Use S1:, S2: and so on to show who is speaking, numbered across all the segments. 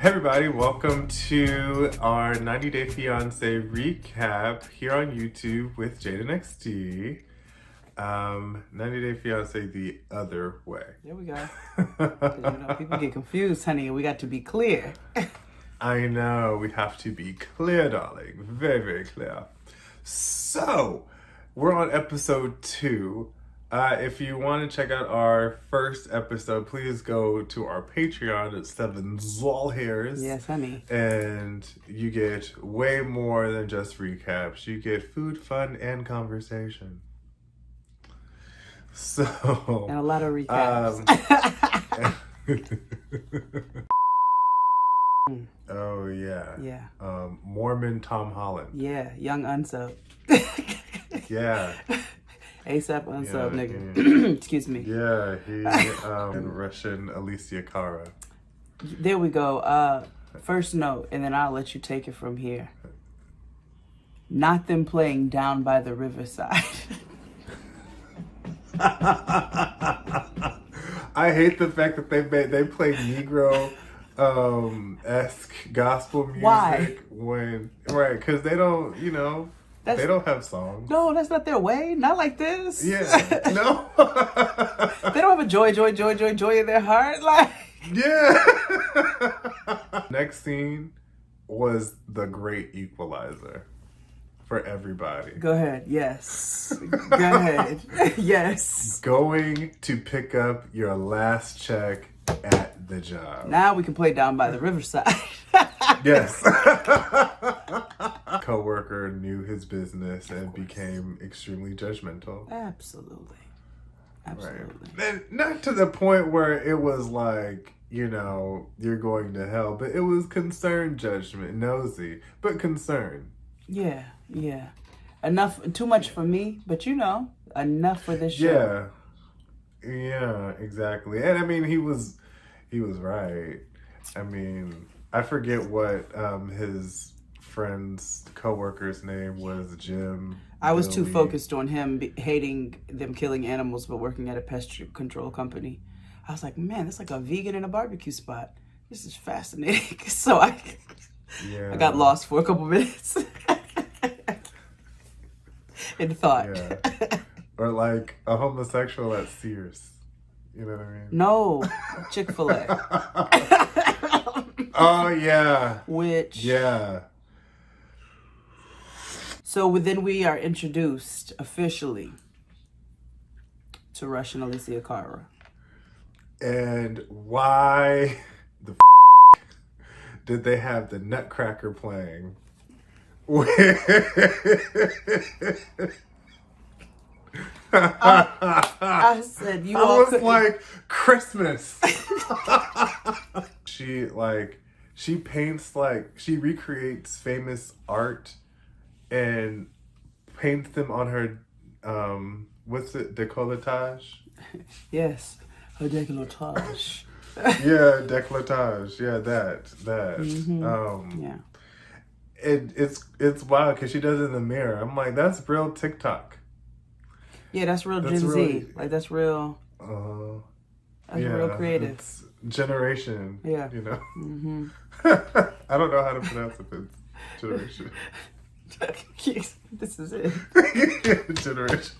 S1: Hey everybody, welcome to our 90 Day Fiance recap here on YouTube with Jade and XD. 90 Day Fiance the other way.
S2: There we go. 'Cause, people get confused, honey, and we got to be clear.
S1: I know, we have to be clear, darling. Very, very clear. So, we're on episode 2. If you want to check out our first episode, please go to our Patreon at $7.
S2: Yes, honey.
S1: And you get way more than just recaps. You get food, fun, and conversation. So...
S2: And a lot of recaps.
S1: Oh, yeah.
S2: Yeah.
S1: Mormon Tom Holland.
S2: Yeah, young unsub.
S1: Yeah.
S2: ASAP unsub,
S1: Yeah,
S2: nigga. Excuse me.
S1: Yeah, he and Russian Alicia Cara.
S2: There we go. First note, and then I'll let you take it from here. Not them playing Down by the Riverside.
S1: I hate the fact that they play Negro esque gospel music.
S2: Why?
S1: Because they don't, they don't have songs.
S2: No, that's not their way. Not like this.
S1: Yeah, no.
S2: They don't have a joy in their heart. Like,
S1: yeah. Next scene was the great equalizer for everybody.
S2: go ahead. Yes. Go ahead. Yes.
S1: Going to pick up your last check at the job.
S2: Now we can play Down by the Riverside.
S1: Yes. Coworker knew his business and became extremely judgmental.
S2: Absolutely. Absolutely.
S1: Right. And not to the point where it was like, you're going to hell, but it was concerned judgment, nosy, but concerned.
S2: Yeah. Enough, too much for me, but enough for this show.
S1: Yeah, exactly. And I mean, he was right. I mean, I forget what his friend's coworker's name was. Jim.
S2: I was too
S1: Billy.
S2: focused on him hating them killing animals, but working at a pest control company. I was like, man, that's like a vegan in a barbecue spot. This is fascinating. So I got lost for a couple minutes in thought.
S1: Yeah. Or like a homosexual at Sears. You know what I mean?
S2: No, Chick-fil-A.
S1: Oh, yeah.
S2: Yeah. So then we are introduced officially to Russian Alicia Cara.
S1: And why the did they have the Nutcracker playing?
S2: I said
S1: I was like, Christmas. She paints, she recreates famous art and paints them on her what's it, décolletage?
S2: Yes, her décolletage.
S1: Yeah, décolletage. Yeah, that.
S2: Mm-hmm. Yeah.
S1: It's wild because she does it in the mirror. I'm like, that's real TikTok.
S2: Yeah, that's real Gen Z. Like, that's real. That's real creative.
S1: It's generation.
S2: Yeah.
S1: Mm-hmm. I don't know how to pronounce it, but it's generation.
S2: This is it.
S1: Generation.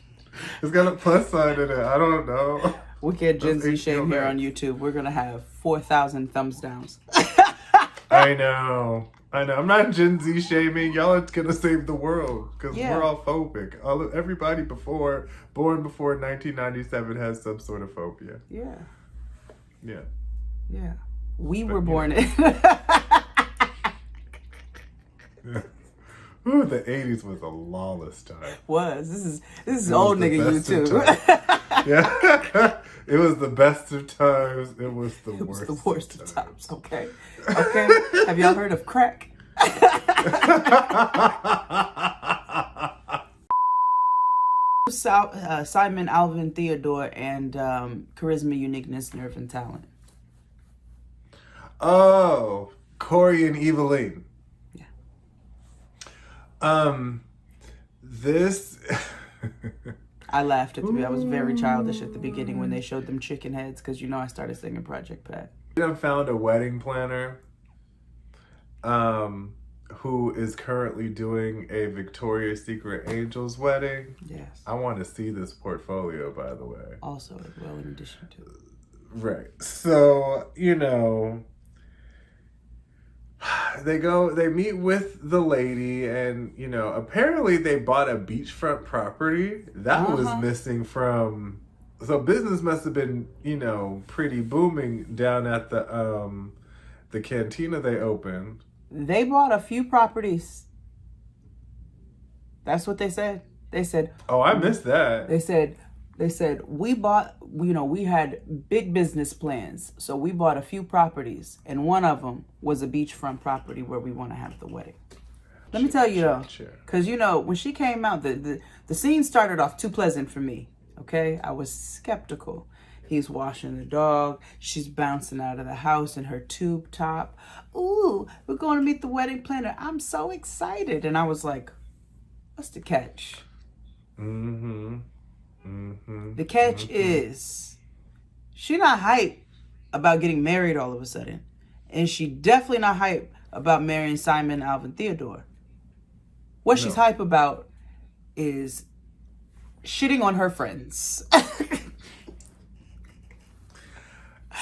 S1: It's got a plus sign in it. I don't know.
S2: We get Gen Z shame here on YouTube. We're going to have 4,000 thumbs downs.
S1: I know. I'm not Gen Z shaming. Y'all are going to save the world because we're all phobic. Everybody born before 1997 has some sort of phobia.
S2: Yeah.
S1: Yeah.
S2: Yeah. We were born in.
S1: Ooh, the 80s was a lawless time.
S2: This is old nigga YouTube.
S1: Yeah. It was the best of times. It was the worst
S2: of times. Okay. Have y'all heard of crack? Simon, Alvin, Theodore, and charisma, uniqueness, nerve, and talent.
S1: Oh, Corey and Evelin.
S2: Yeah.
S1: This.
S2: I laughed at I was very childish at the beginning when they showed them chicken heads because I started singing Project Pat.
S1: I found a wedding planner who is currently doing a Victoria's Secret Angels wedding.
S2: Yes.
S1: I want to see this portfolio, by the way.
S2: Also, as well, in addition to.
S1: Right. So, they meet with the lady, and, apparently they bought a beachfront property that was missing from. So business must have been, pretty booming down at the cantina they opened.
S2: They bought a few properties. That's what they said. They said,
S1: "Oh, I missed that."
S2: They said we bought, we had big business plans. So we bought a few properties, and one of them was a beachfront property where we want to have the wedding. Let me tell you though, because when she came out, the scene started off too pleasant for me. Okay, I was skeptical. He's washing the dog. She's bouncing out of the house in her tube top. Ooh, we're going to meet the wedding planner. I'm so excited. And I was like, what's the catch? The catch is she not hype about getting married all of a sudden. And she definitely not hype about marrying Simon Alvin Theodore. What she's hype about is shitting on her friends.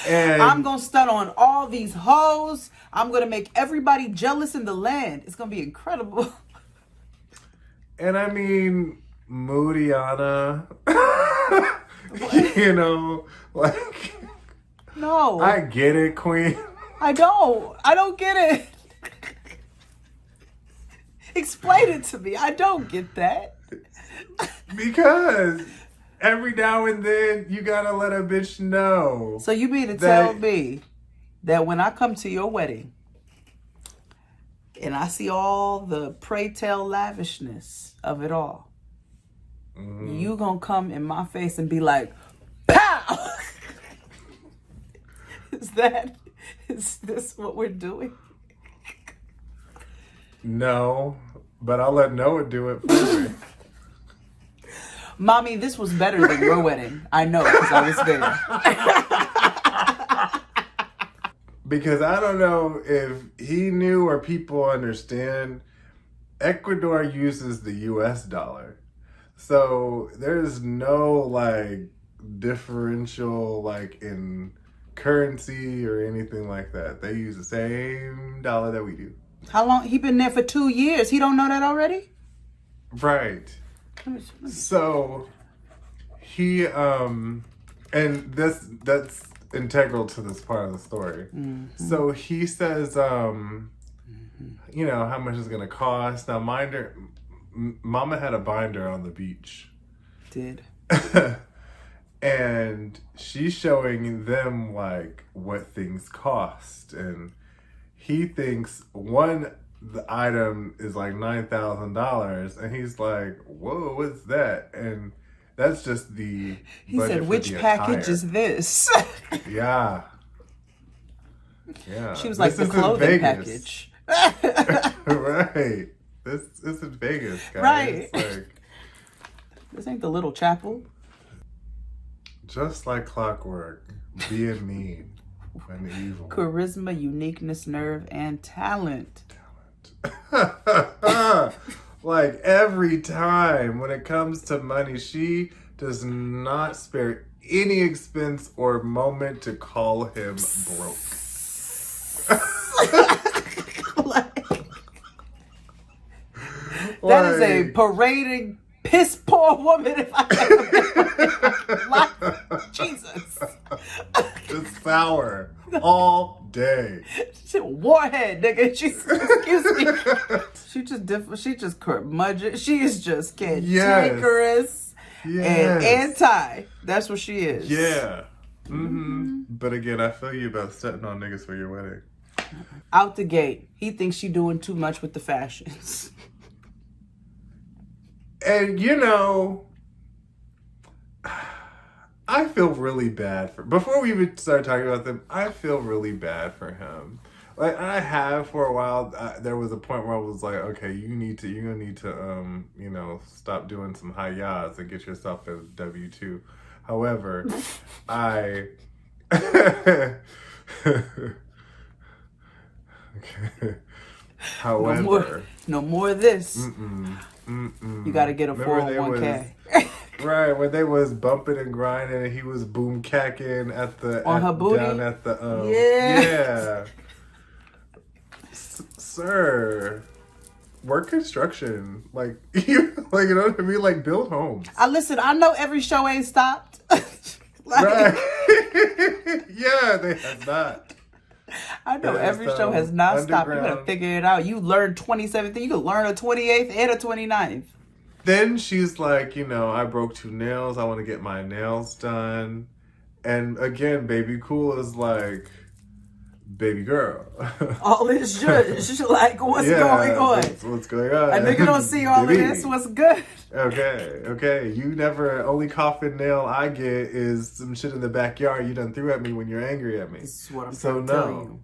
S2: And I'm going to stunt on all these hoes. I'm going to make everybody jealous in the land. It's going to be incredible.
S1: And I mean, Moodiana, No. I get it, Queen.
S2: I don't get it. Explain it to me. I don't get that.
S1: Because every now and then you gotta let a bitch know.
S2: So you mean to tell me that when I come to your wedding and I see all the pray tell lavishness of it all, you gonna come in my face and be like, pow! Is this what we're doing?
S1: No, but I'll let Noah do it for me.
S2: Mommy, this was better than your wedding. I know, because I was there.
S1: Because I don't know if he knew or people understand, Ecuador uses the US dollar. So there's no differential in currency or anything like that. They use the same dollar that we do.
S2: How long? He been there for 2 years. He don't know that already?
S1: Right. So he and that's integral to this part of the story. So he says how much it's gonna cost. Now Mama had a binder on the beach.
S2: Did.
S1: And she's showing them what things cost, and he thinks the item is $9,000, and he's like, "Whoa, what's that?" And that's just the.
S2: He said, "Which package is this?"
S1: Yeah.
S2: She was like, "The clothing package."
S1: Right. This is Vegas, guys.
S2: Right. This ain't the little chapel.
S1: Just like clockwork, being mean and evil.
S2: Charisma, uniqueness, nerve, and talent.
S1: Every time when it comes to money, she does not spare any expense or moment to call him broke.
S2: That is a parading, piss poor woman if I ever met. Jesus.
S1: It's sour all day.
S2: She a warhead, nigga. Excuse me. She just curmudgeon. She is just cantankerous and anti. That's what she is.
S1: Yeah. But again, I feel you about stunting on niggas for your wedding.
S2: Out the gate, he thinks she doing too much with the fashions.
S1: And I feel really bad for. Before we even start talking about them, I feel really bad for him. I have for a while. There was a point where I was like, okay, you're gonna need to, stop doing some high yas and get yourself a W-2. However, okay. However,
S2: no more of this. You got to get a
S1: Remember
S2: 401k.
S1: Right, when they was bumping and grinding and he was boom cacking at the
S2: on her booty.
S1: Down at the
S2: yeah.
S1: Sir, work construction, like you know what I mean, like build homes.
S2: I know every show ain't stopped.
S1: Right. Yeah, they have not.
S2: I know every show has not stopped. You better figure it out. You learned 27th. You could learn a 28th and a 29th.
S1: Then she's like, I broke 2 nails. I want to get my nails done. And again, Baby Cool is like, baby girl.
S2: All this shit. Like, what's going on?
S1: What's going on?
S2: A nigga don't see all of this. What's good?
S1: Okay. You never, only coffin nail I get is some shit in the backyard you done threw at me when you're angry at me.
S2: This is what I'm trying to tell you.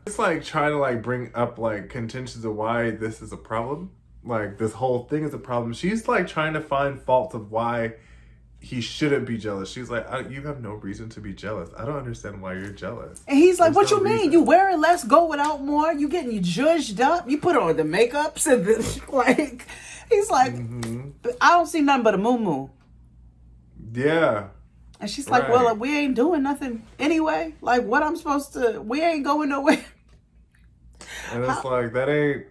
S1: It's like trying to like bring up like contentions of why this is a problem. Like this whole thing is a problem. She's like trying to find faults of why he shouldn't be jealous. She's like, you have no reason to be jealous. I don't understand why you're jealous.
S2: And he's like, what you mean? You wearing less, going out more, you getting you judged up, you put on the makeups and like, he's like, I don't see nothing but a moo-moo.
S1: Yeah.
S2: And she's like, well, we ain't doing nothing anyway. Like, what I'm supposed to, we ain't going nowhere.
S1: And it's like, that ain't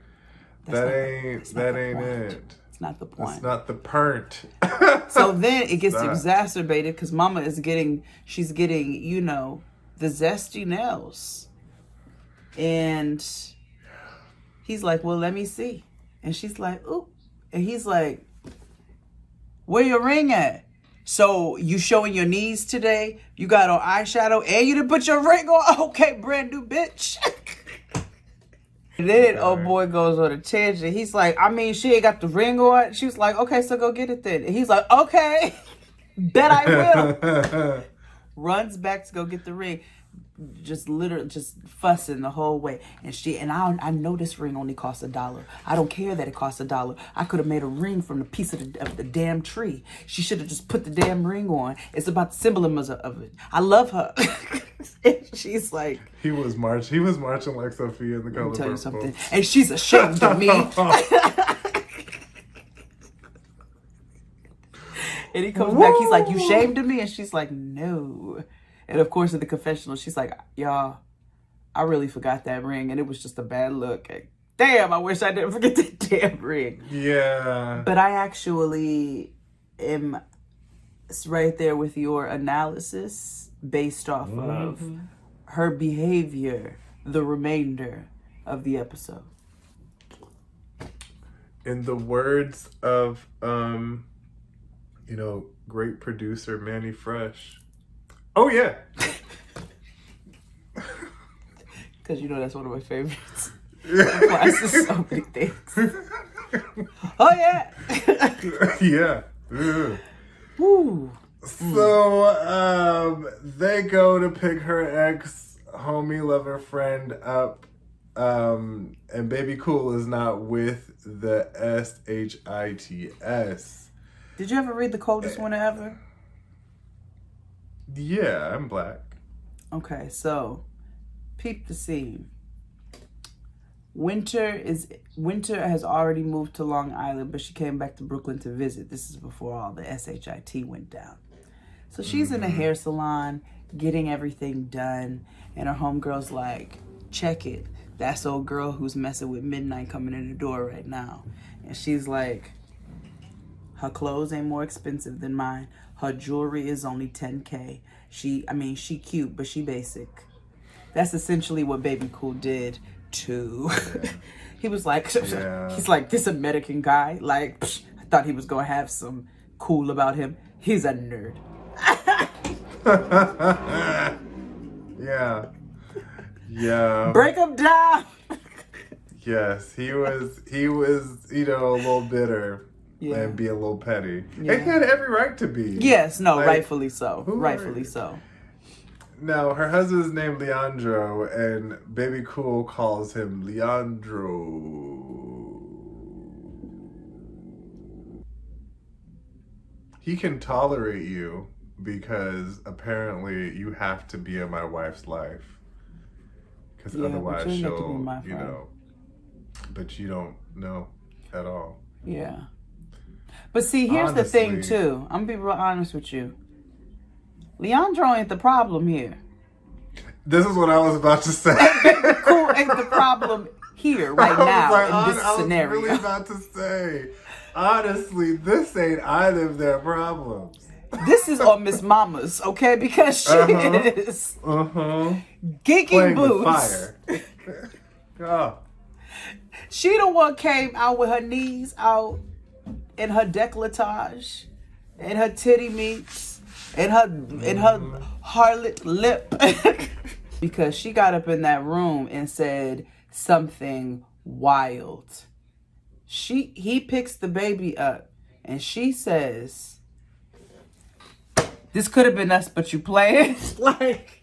S1: it.
S2: It's not the point.
S1: It's not the point.
S2: So then it gets exacerbated because Mama she's getting, the zesty nails. And he's like, well, let me see. And she's like, ooh. And he's like, where your ring at? So you showing your knees today? You got on eyeshadow and you didn't put your ring on? Okay, brand new bitch. And then old boy goes on a tangent. He's like, she ain't got the ring on. She was like, okay, so go get it then. And he's like, okay, bet I will. Runs back to go get the ring. Just literally just fussing the whole way. And I know this ring only costs $1. I don't care that it costs $1. I could have made a ring from the piece of the damn tree. She should have just put the damn ring on. It's about the symbolism of it. I love her. And she's like,
S1: he was marching like Sophia in the color. Let me tell you something.
S2: And she's ashamed of me. And he comes back, he's like, you ashamed of me? And she's like, no. And of course, in the confessional, she's like, y'all, I really forgot that ring. And it was just a bad look. Damn, I wish I didn't forget that damn ring.
S1: Yeah.
S2: But I actually am right there with your analysis based off of her behavior, the remainder of the episode.
S1: In the words of, great producer Manny Fresh. Oh, yeah.
S2: Because that's one of my favorites. Applies so many things. Oh, yeah.
S1: Yeah.
S2: Woo.
S1: So, they go to pick her ex-homie, lover, friend up. And Baby Cool is not with the SHITS.
S2: Did you ever read The Coldest Winter Ever?
S1: Yeah, I'm black.
S2: Okay, so peep the scene. Winter has already moved to Long Island, but she came back to Brooklyn to visit. This is before all the SHIT went down. So she's in a hair salon getting everything done, and her homegirl's like, check it. That's old girl who's messing with Midnight coming in the door right now. And she's like, her clothes ain't more expensive than mine. Her jewelry is only $10K. She cute, but she basic. That's essentially what Baby Cool did to... He was like, he's like, this American guy. Like, I thought he was going to have some cool about him. He's a nerd.
S1: Yeah.
S2: Break him down.
S1: Yes, he was, a little bitter. Yeah. And be a little petty. Yeah. And he had every right to be.
S2: Yes, no, rightfully so. Rightfully so.
S1: Now, her husband's named Leandro, and Baby Cool calls him Leandro. He can tolerate you because apparently you have to be in my wife's life. Because otherwise she'll, but you don't know at all.
S2: Yeah. But see, here's the thing, too. I'm going to be real honest with you. Leandro ain't the problem here.
S1: This is what I was about to say.
S2: Baby cool ain't the problem here, right now, in this scenario.
S1: I was really about to say, honestly, this ain't either of their problems.
S2: This is on Miss Mama's, okay? Because she is geeking boots.
S1: With fire. Oh.
S2: She the one came out with her knees out in her décolletage, and her titty meats, and her harlot lip. Because she got up in that room and said something wild. He picks the baby up and she says, "This could have been us, but you playing." Like,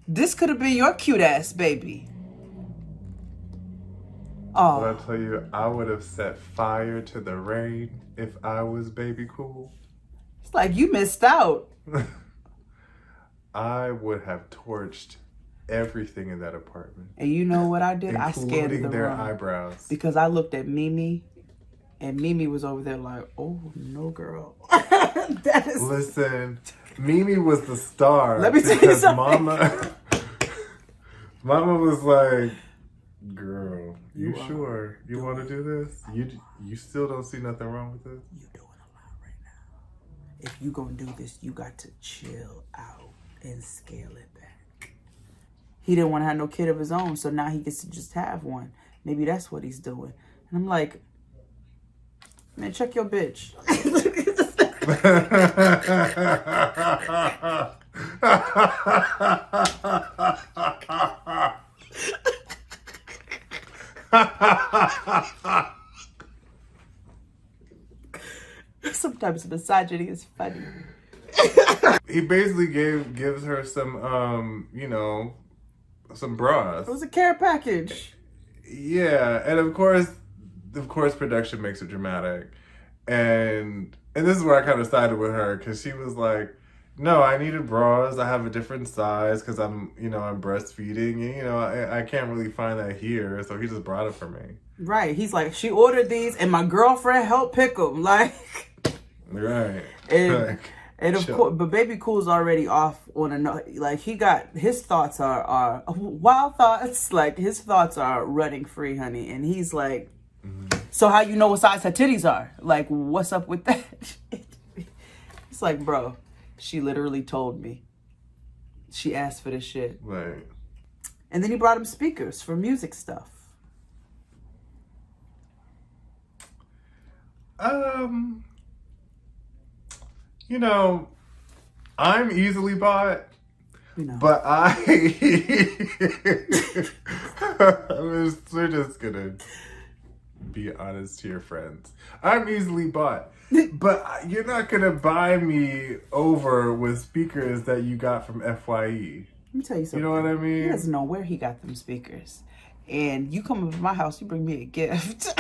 S2: this could have been your cute ass baby. Oh.
S1: But I tell you, I would have set fire to the rain if I was baby cool.
S2: It's like you missed out.
S1: I would have torched everything in that apartment.
S2: And you know what I did? I scanned the
S1: their
S2: room.
S1: Eyebrows.
S2: Because I looked at Mimi, and Mimi was over there like, "Oh, no, girl." That is...
S1: Listen, Mimi was the star.
S2: Let me tell you something.
S1: Mama was like, "Girl, you sure you want to do this? You still don't see nothing wrong with this?
S2: You're doing a lot right now. If you gonna do this, you got to chill out and scale it back." He didn't want to have no kid of his own, so now he gets to just have one. Maybe that's what he's doing. And I'm like, man, check your bitch. Sometimes misogyny is funny.
S1: He basically gives her some some bras.
S2: It was a care package.
S1: Yeah, and of course production makes it dramatic. And this is where I kind of sided with her, because she was like, "No, I needed bras. I have a different size because I'm breastfeeding, and I can't really find that here, so he just brought it for me." Right.
S2: He's like, "She ordered these, and my girlfriend helped pick them." Like,
S1: right.
S2: And of course, but Baby Cool's already off on another. Like, he got his thoughts are wild thoughts. Like, his thoughts are running free, honey, and he's like, "So how you know what size her titties are? Like, what's up with that?" It's like, bro, she literally told me. She asked for this shit.
S1: Right.
S2: And then he brought him speakers for music stuff.
S1: I'm easily bought, but we're just gonna be honest here, friends. I'm easily bought, but you're not gonna buy me over with speakers that you got from FYE.
S2: Let me tell you something.
S1: You know what I mean?
S2: He doesn't know where he got them speakers. And you come over to my house, you bring me a gift.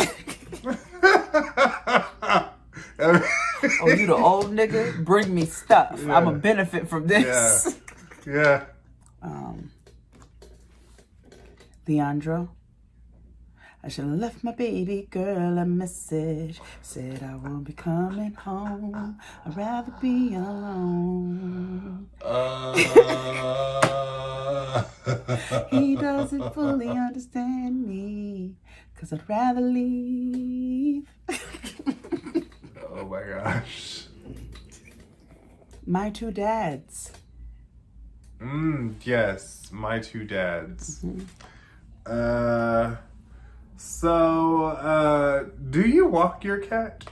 S2: Oh, you the old nigga? Bring me stuff. Yeah. I'm a benefit from this.
S1: Yeah.
S2: Leandro, I should have left my baby girl a message. Said I won't be coming home. I'd rather be alone. He doesn't fully understand me, 'cause I'd rather leave.
S1: Oh my gosh.
S2: My two dads.
S1: Yes, my two dads.
S2: Mm-hmm.
S1: So, do you walk your cat?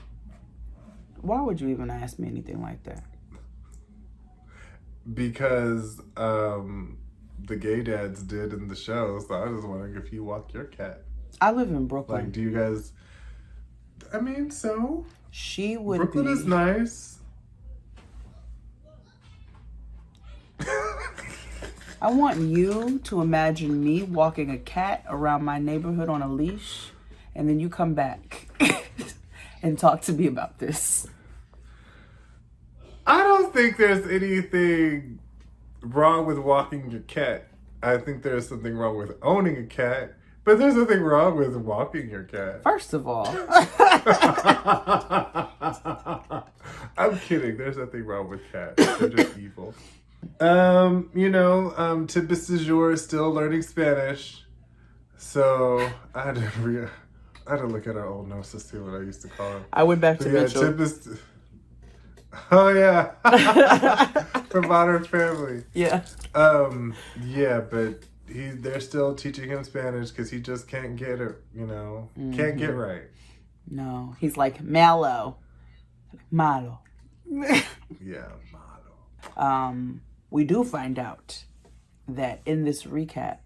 S2: Why would you even ask me anything like that?
S1: Because, the gay dads did in the show, so I was wondering if you walk your cat.
S2: I live in Brooklyn.
S1: Like, do you guys... I mean, so...
S2: She would
S1: Brooklyn is nice.
S2: I want you to imagine me walking a cat around my neighborhood on a leash, and then you come back and talk to me about this.
S1: I don't think there's anything wrong with walking your cat. I think there's something wrong with owning a cat, But there's nothing wrong with walking your cat.
S2: First of all.
S1: I'm kidding. There's nothing wrong with cats. They're just evil. Tibbs du jour is still learning Spanish. So I had to look at our old notes to see what I used to call him.
S2: I went back to Mitchell.
S1: Oh yeah. From Modern Family.
S2: Yeah.
S1: But they're still teaching him Spanish because he just can't get it, can't get right.
S2: No, he's like malo.
S1: Yeah, malo.
S2: We do find out that in this recap,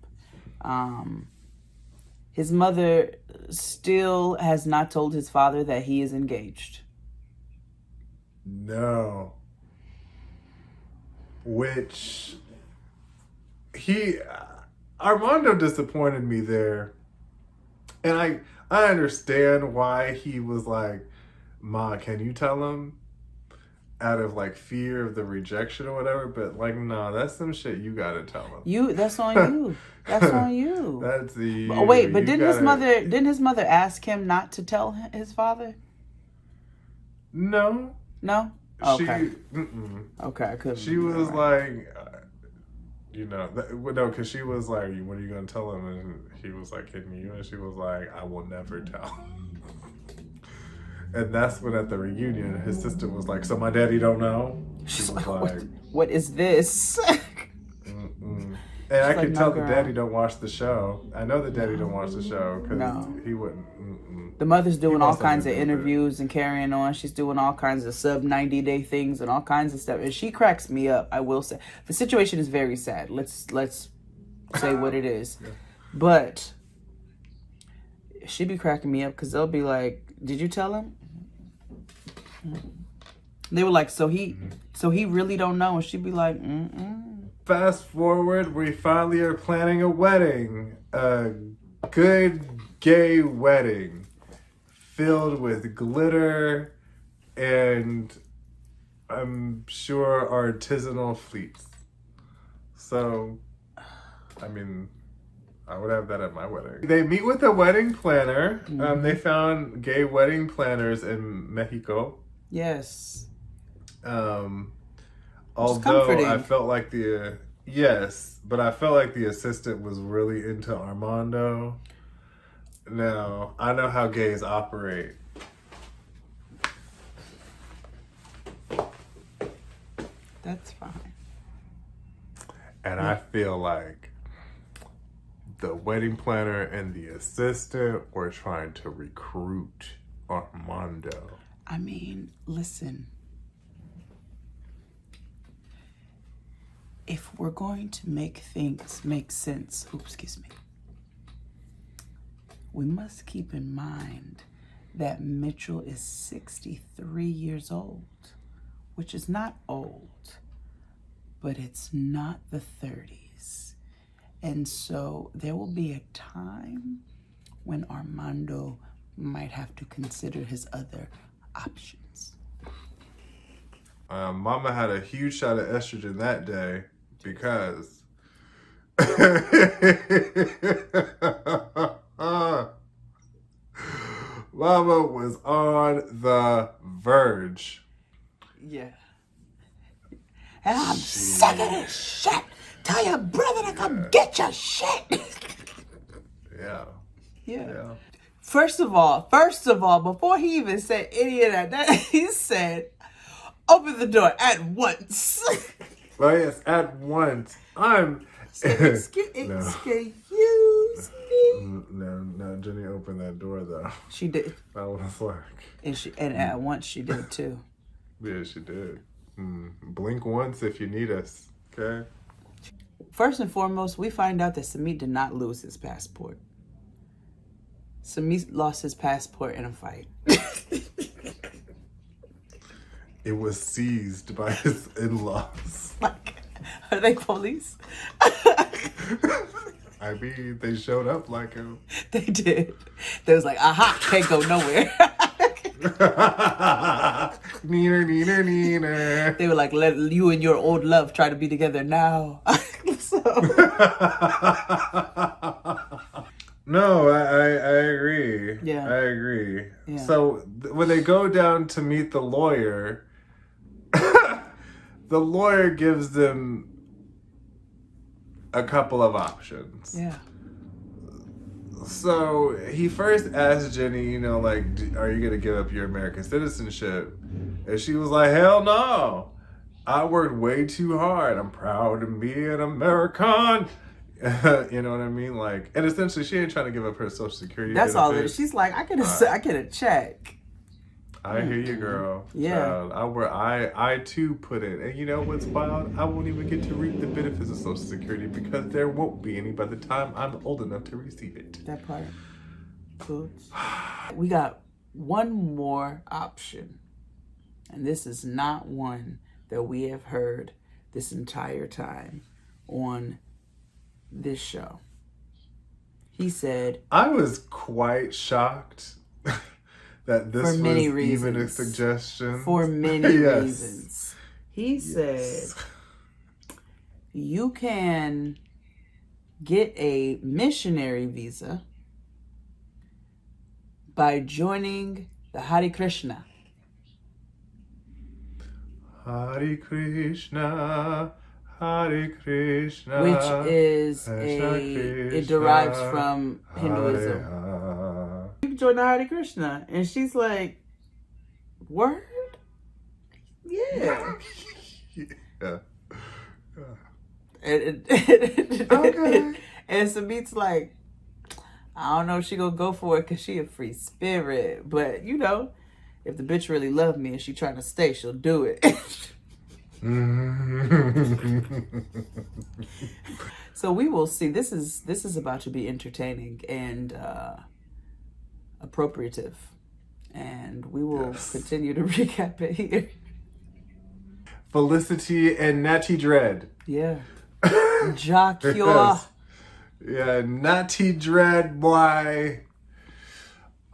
S2: his mother still has not told his father that he is engaged.
S1: No. Which Armando disappointed me there. And I understand why he was like, Ma, can you tell him? Out of like fear of the rejection or whatever, but like, no, that's some shit you gotta tell him.
S2: That's on you. That's on you.
S1: That's the.
S2: Oh, wait, but didn't his mother ask him not to tell his father?
S1: No.
S2: No. Okay.
S1: Okay. She was like, no, because she was like, "What are you gonna tell him?" And he was like, "Kidding you?" And she was like, "I will never tell." And that's when at the reunion, his sister was like, "So my daddy don't know?" She was like,
S2: "What is this?"
S1: And I could tell the daddy don't watch the show. I know the daddy don't watch the show because he wouldn't.
S2: The mother's doing all kinds of interviews and carrying on. She's doing all kinds of sub 90-day things and all kinds of stuff. And she cracks me up, I will say. The situation is very sad. Let's say what it is. Yeah. But she be cracking me up because they'll be like, "Did you tell him?" They were like, so he really don't know. And she'd be like,
S1: Fast forward, we finally are planning a wedding. A good gay wedding. Filled with glitter and I'm sure artisanal fleets. So, I mean, I would have that at my wedding. They meet with a wedding planner. They found gay wedding planners in Mexico.
S2: Yes.
S1: Although I felt like the assistant was really into Armando. Now, I know how gays operate.
S2: That's fine.
S1: And I feel like the wedding planner and the assistant were trying to recruit Armando.
S2: I mean, listen. If we're going to make things make sense, we must keep in mind that Mitchell is 63 years old, which is not old, but it's not the 30s. And so there will be a time when Armando might have to consider his other options.
S1: Mama had a huge shot of estrogen that day because Mama was on the verge.
S2: Yeah. And I'm sick of this shit. Tell your brother to come get your shit. Yeah. First of all, before he even said any of that he said, "Open the door at once."
S1: Oh yes, at once.
S2: Excuse me.
S1: No, Jenny opened that door though.
S2: She did.
S1: I was like,
S2: and at once she did too.
S1: Yeah, she did. Blink once if you need us, okay?
S2: First and foremost, we find out that Sumit did not lose his passport. Sumit lost his passport in a fight.
S1: It was seized by his in-laws.
S2: Like, are they police?
S1: I mean, they showed up like him.
S2: They did. They was like, aha, can't go nowhere.
S1: Neener.
S2: They were like, let you and your old love try to be together now.
S1: No, I agree.
S2: Yeah.
S1: I agree.
S2: Yeah.
S1: So when they go down to meet the lawyer, the lawyer gives them a couple of options.
S2: Yeah.
S1: So he first asked Jenny, you know, like, are you going to give up your American citizenship? And she was like, hell no. I worked way too hard. I'm proud to be an American. You know what I mean? Like, and essentially she ain't trying to give up her Social Security
S2: That's all it
S1: benefits.
S2: is. She's like, I get a check.
S1: I hear you, girl.
S2: Yeah.
S1: Child. I too put in. And you know what's wild? I won't even get to reap the benefits of Social Security because there won't be any by the time I'm old enough to receive it.
S2: That part. Cool. We got one more option. And this is not one that we have heard this entire time on this show. He said,
S1: I was quite shocked that this was even a suggestion.
S2: For many reasons. He said, you can get a missionary visa by joining the Hare Krishna.
S1: Hare Krishna, Hare Krishna.
S2: Which is it derives from Hinduism. You can join the Hare Krishna. And she's like, word? Yeah.
S1: Yeah.
S2: Okay. And Sumit's like, I don't know if she gonna go for it because she a free spirit. But, you know, if the bitch really love me and she trying to stay, she'll do it. So we will see. This is about to be entertaining and appropriative. And we will continue to recap it here.
S1: Felicity and Natty Dread.
S2: Yeah. Jacques.
S1: Yeah, Natty Dread, boy.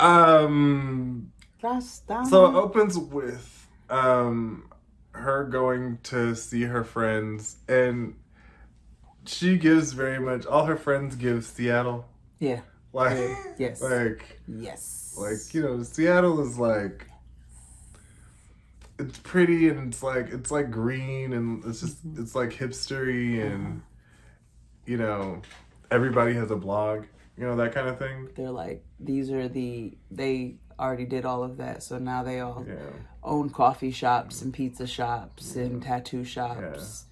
S1: So it opens with her going to see her friends, and she gives very much, all her friends give Seattle.
S2: Yeah.
S1: Like,
S2: yes.
S1: Like,
S2: yes.
S1: Like, you know, Seattle is like, it's pretty and it's like green and it's just, it's like hipstery and, you know, everybody has a blog, you know, that kind of thing.
S2: They're like, they already did all of that. So now they all own coffee shops and pizza shops and tattoo shops.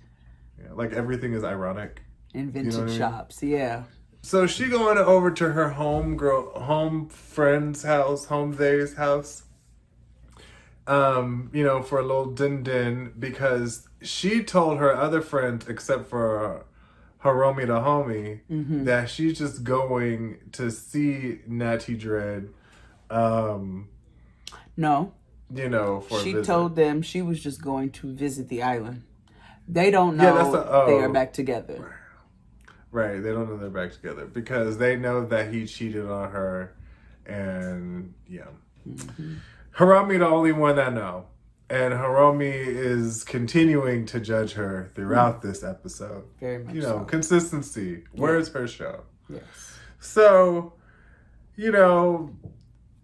S1: Yeah. Like everything is ironic.
S2: And vintage shops. Yeah.
S1: So she going over to her friend's house, they's house. You know, for a little din because she told her other friends, except for Hiromi the homie, that she's just going to see Natty Dread.
S2: No.
S1: You know, for
S2: she
S1: a visit.
S2: Told them she was just going to visit the island. They don't know they are back together.
S1: Right, they don't know they're back together because they know that he cheated on her, and Hiromi the only one that know, and Hiromi is continuing to judge her throughout this episode.
S2: Very much,
S1: consistency. Where's her show?
S2: Yes.
S1: So, you know,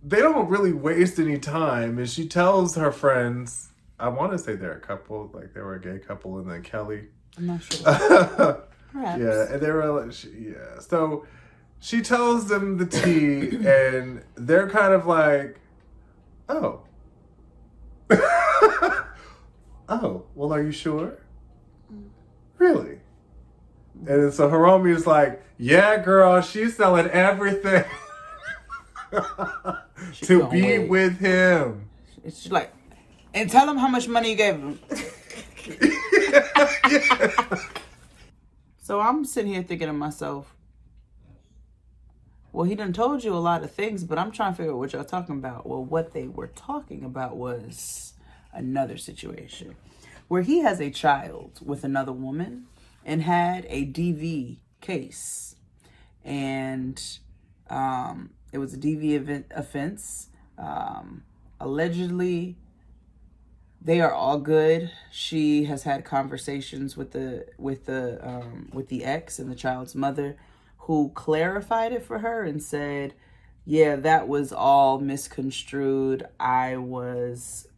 S1: they don't really waste any time, and she tells her friends. I want to say they're a couple, like they were a gay couple, and then Kelly.
S2: I'm not sure. Perhaps.
S1: Yeah, and they were like, So she tells them the tea, and they're kind of like, oh. Oh, well, are you sure? Really? And so Hiromi is like, yeah, girl, she's selling everything to be with him.
S2: It's like, and tell him how much money you gave him.
S1: Yeah.
S2: So I'm sitting here thinking to myself, well, he done told you a lot of things, but I'm trying to figure out what y'all talking about. Well, what they were talking about was another situation where he has a child with another woman and had a DV case. And it was a DV offense. Allegedly, they are all good. She has had conversations with the ex and the child's mother, who clarified it for her and said, yeah, that was all misconstrued. I was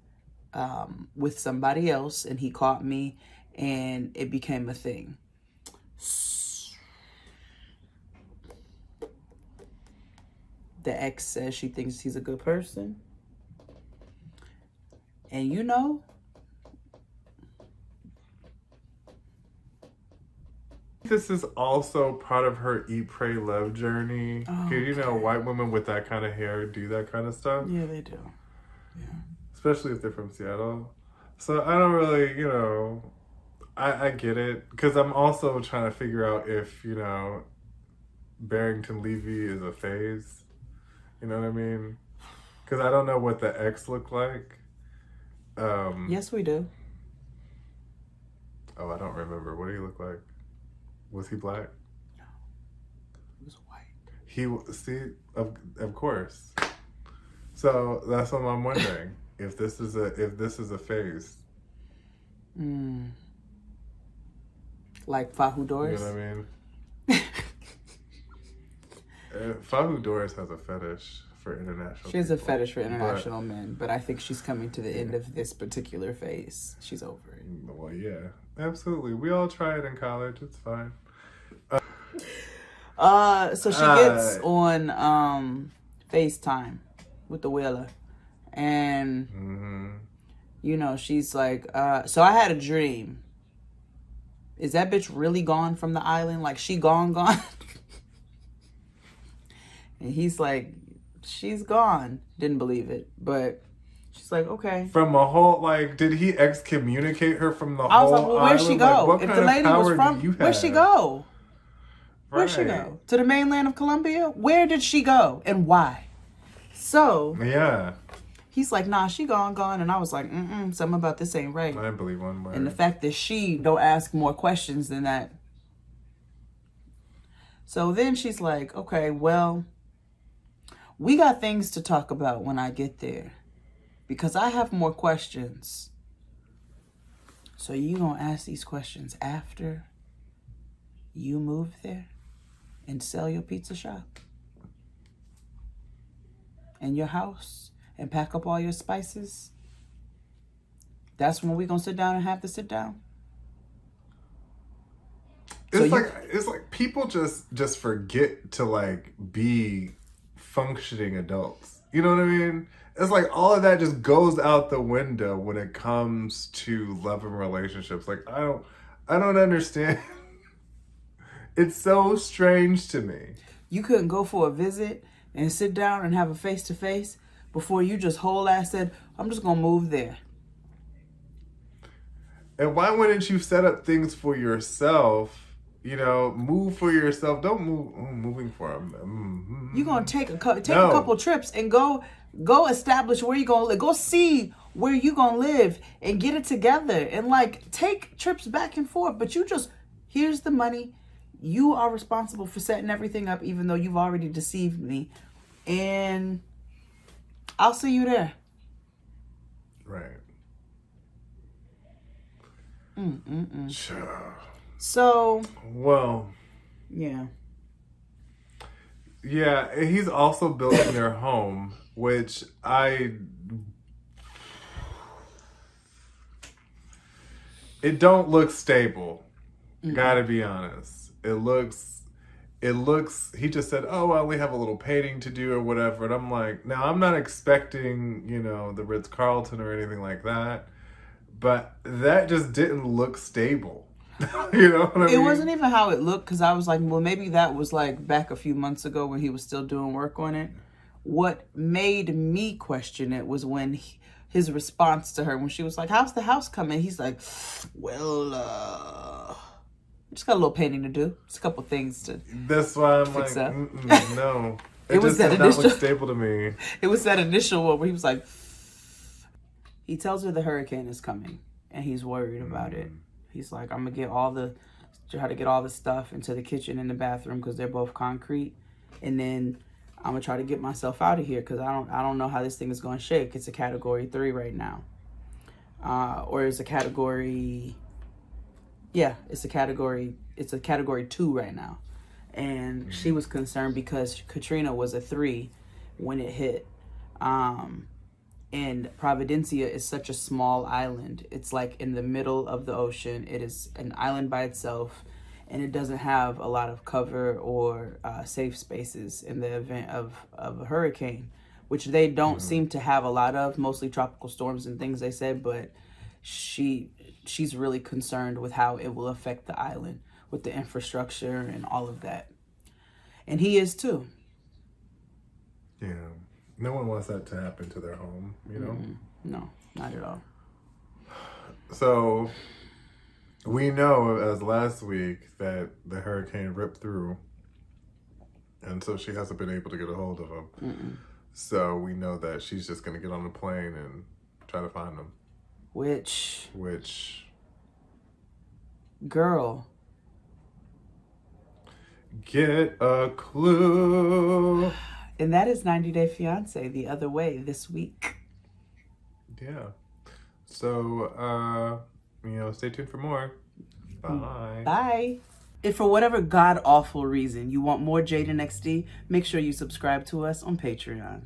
S2: with somebody else and he caught me and it became a thing. The ex says she thinks he's a good person. And you know,
S1: this is also part of her eat, pray, love journey.
S2: Oh,
S1: You know, white women with that kind of hair do that kind of stuff.
S2: Yeah, they do. Yeah.
S1: Especially if they're from Seattle. So I don't really, you know, I get it. Because I'm also trying to figure out if, you know, Barrington Levy is a phase. You know what I mean? Because I don't know what the ex looked like.
S2: Yes, we do.
S1: Oh, I don't remember. What did he look like? Was he black?
S2: No. He was white.
S1: Of course. So that's what I'm wondering. if this is a phase.
S2: Like Fahu Doris?
S1: You know what I mean? Fahu Doris has a fetish for international
S2: She has a
S1: people,
S2: fetish for international men, but I think she's coming to the end of this particular phase. She's over it.
S1: Well, yeah, absolutely. We all try it in college. It's fine.
S2: So she gets on FaceTime with the Wheeler, and you know, she's like, so I had a dream. Is that bitch really gone from the island? Like, she gone? And he's like, she's gone. Didn't believe it, but she's like, okay.
S1: From a whole, like, did he excommunicate her from the whole
S2: I was like, well, where'd she go?
S1: Like,
S2: if the lady was from, where'd she go? Where'd she go? To the mainland of Colombia? Where did she go? And why? So,
S1: yeah.
S2: He's like, nah, she gone. And I was like, something about this ain't right.
S1: I didn't believe one word.
S2: And the fact that she don't ask more questions than that. So then she's like, okay, well, we got things to talk about when I get there. Because I have more questions. So you gonna ask these questions after you move there and sell your pizza shop? And your house? And pack up all your spices? That's when we gonna sit down and have to sit down?
S1: It's like people just forget to like be functioning adults. You know what I mean? It's like all of that just goes out the window when it comes to love and relationships. Like I don't understand. It's so strange to me.
S2: You couldn't go for a visit and sit down and have a face-to-face before you just whole ass said, I'm just gonna move there.
S1: And why wouldn't you set up things for yourself? You know, move for yourself. Don't move. Moving for them.
S2: You're gonna take a couple trips and go establish where you gonna live. Go see where you gonna live and get it together and like take trips back and forth. But you just, here's the money. You are responsible for setting everything up, even though you've already deceived me. And I'll see you there.
S1: Right. Sure.
S2: So.
S1: Well.
S2: Yeah.
S1: Yeah, he's also building their home, which it don't look stable. Gotta be honest. It looks, he just said, oh, I only have a little painting to do or whatever. And I'm like, now I'm not expecting, you know, the Ritz-Carlton or anything like that. But that just didn't look stable. You know what I mean?
S2: It wasn't even how it looked, because I was like, well, maybe that was like back a few months ago when he was still doing work on it. What made me question it was when his response to her, when she was like, how's the house coming? He's like, well, just got a little painting to do. Just a couple things to
S1: That's why I'm
S2: fix
S1: like,
S2: up.
S1: no.
S2: It was that
S1: did
S2: initial.
S1: not look stable to me.
S2: It was that initial one where he was like, he tells her the hurricane is coming and he's worried about it. He's like, I'm gonna try to get all the stuff into the kitchen and the bathroom because they're both concrete, and then I'm gonna try to get myself out of here because I don't know how this thing is gonna shake. It's a category 3 right now, or it's a category. Yeah, it's a category 2 right now, and she was concerned because Katrina was a 3 when it hit. And Providencia is such a small island. It's like in the middle of the ocean. It is an island by itself, and it doesn't have a lot of cover or safe spaces in the event of a hurricane, which they don't seem to have a lot of, mostly tropical storms and things they said, but she's really concerned with how it will affect the island with the infrastructure and all of that. And he is too.
S1: Yeah. No one wants that to happen to their home, you know?
S2: No, not at all.
S1: So, we know as last week that the hurricane ripped through, and so she hasn't been able to get a hold of him. So we know that she's just going to get on the plane and try to find him. Which...
S2: Girl.
S1: Get a clue.
S2: And that is 90 Day Fiancé the other way this week.
S1: Yeah. So, stay tuned for more. Bye.
S2: Bye. If for whatever god-awful reason you want more Jade and XD, make sure you subscribe to us on Patreon.